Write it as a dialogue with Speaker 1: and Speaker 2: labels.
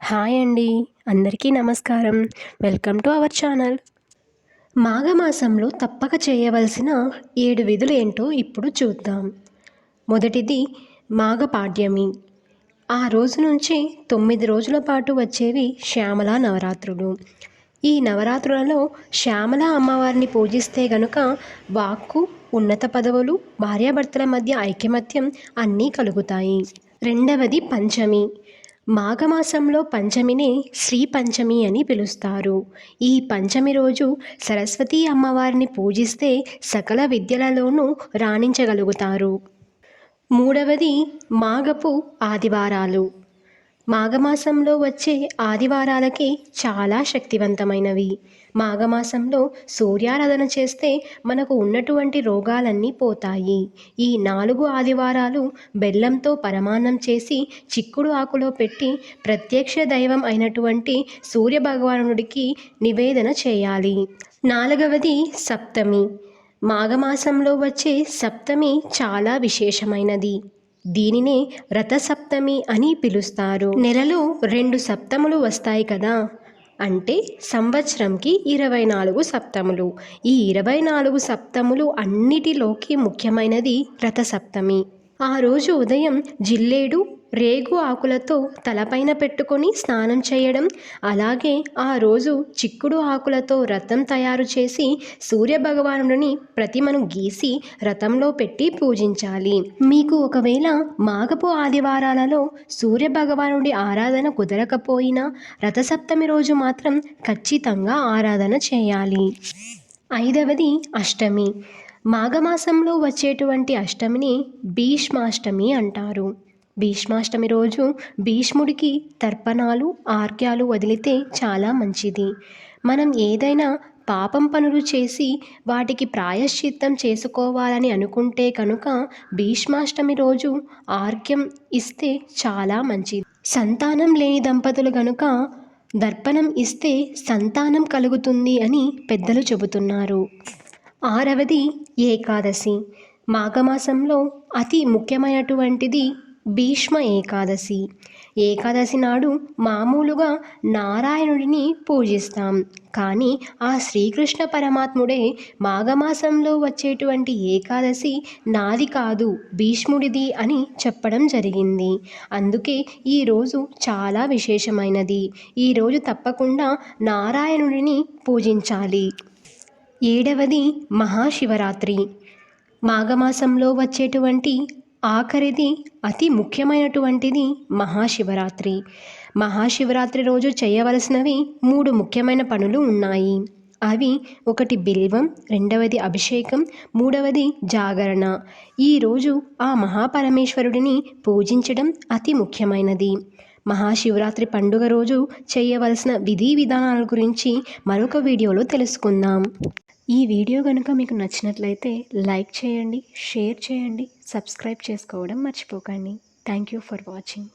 Speaker 1: Hi అండి, అందరికీ నమస్కారం. Welcome to our channel. మాఘమాసంలో తప్పక చేయవలసిన 7 విధులు ఏంటో ఇప్పుడు చూద్దాం. మొదటిది మాఘపాడ్యమి. ఆ రోజు నుంచి 9 రోజుల పాటు వచ్చేవి శ్యామల నవరాత్రులు. ఈ నవరాత్రులలో శ్యామల అమ్మవారిని పూజిస్తే గనుక వాక్కు, ఉన్నత పదవులు, భార్యాభర్తల మధ్య ఐకమత్యం అన్నీ కలుగుతాయి. రెండవది పంచమి. మాఘమాసంలో పంచమిని శ్రీ పంచమి అని పిలుస్తారు. ఈ పంచమి రోజు సరస్వతీ అమ్మవారిని పూజిస్తే సకల విద్యలలోనూ రాణించగలుగుతారు. మూడవది మాఘపు ఆదివారాలు. మాఘమాసంలో వచ్చే ఆదివారాలకి చాలా శక్తివంతమైనవి. మాఘమాసంలో సూర్యారాధన చేస్తే మనకు ఉన్నటువంటి రోగాలన్నీ పోతాయి. ఈ 4 ఆదివారాలు బెల్లంతో పరమాన్నం చేసి చిక్కుడు ఆకులో పెట్టి ప్రత్యక్ష దైవం అయినటువంటి సూర్యభగవానుడికి నివేదన చేయాలి. నాలుగవది సప్తమి. మాఘమాసంలో వచ్చే సప్తమి చాలా విశేషమైనది. దీనినే రథసప్తమి అని పిలుస్తారు. నెలలో 2 సప్తములు వస్తాయి కదా, అంటే సంవత్సరంకి 24 సప్తములు. ఈ 24 సప్తములు అన్నిటిలోకి ముఖ్యమైనది రథసప్తమి. ఆ రోజు ఉదయం జిల్లేడు, రేగు ఆకులతో తలపైన పెట్టుకొని స్నానం చేయడం, అలాగే ఆ రోజు చిక్కుడు ఆకులతో రథం తయారు చేసి సూర్యభగవానుడిని ప్రతిమను గీసి రథంలో పెట్టి పూజించాలి. మీకు ఒకవేళ మాఘపు ఆదివారాలలో సూర్యభగవానుడి ఆరాధన కుదరకపోయినా రథసప్తమి రోజు మాత్రం ఖచ్చితంగా ఆరాధన చేయాలి. ఐదవది అష్టమి. మాఘమాసంలో వచ్చేటువంటి అష్టమిని భీష్మాష్టమి అంటారు. భీష్మాష్టమి రోజు భీష్ముడికి తర్పణాలు, ఆర్ఘ్యాలు వదిలితే చాలా మంచిది. మనం ఏదైనా పాపం పనులు చేసి వాటికి ప్రాయశ్చిత్తం చేసుకోవాలని అనుకుంటే కనుక భీష్మాష్టమి రోజు ఆర్ఘ్యం ఇస్తే చాలా మంచిది. సంతానం లేని దంపతులు గనుక దర్పణం ఇస్తే సంతానం కలుగుతుంది అని పెద్దలు చెబుతున్నారు. ఆరవది ఏకాదశి. మాఘమాసంలో అతి ముఖ్యమైనటువంటిది భీష్మ ఏకాదశి. ఏకాదశి నాడు మామూలుగా నారాయణుడిని పూజిస్తాం, కానీ ఆ శ్రీకృష్ణ పరమాత్ముడే మాఘమాసంలో వచ్చేటువంటి ఏకాదశి నాది కాదు, భీష్ముడిది అని చెప్పడం జరిగింది. అందుకే ఈరోజు చాలా విశేషమైనది. ఈరోజు తప్పకుండా నారాయణుడిని పూజించాలి. ఏడవది మహాశివరాత్రి. మాఘమాసంలో వచ్చేటువంటి ఆఖరిది అతి ముఖ్యమైనటువంటిది మహాశివరాత్రి. మహాశివరాత్రి రోజు చేయవలసినవి 3 ముఖ్యమైన పనులు ఉన్నాయి. అవి ఒకటి బిల్వం, రెండవది అభిషేకం, మూడవది జాగరణ. ఈరోజు ఆ మహాపరమేశ్వరుడిని పూజించడం అతి ముఖ్యమైనది. మహాశివరాత్రి పండుగ రోజు చేయవలసిన విధి విధానాల గురించి మరొక వీడియోలో తెలుసుకుందాం. ఈ వీడియో కనుక మీకు నచ్చినట్లయితే లైక్ చేయండి, షేర్ చేయండి, సబ్స్క్రైబ్ చేసుకోవడం మర్చిపోకండి. Thank you for watching.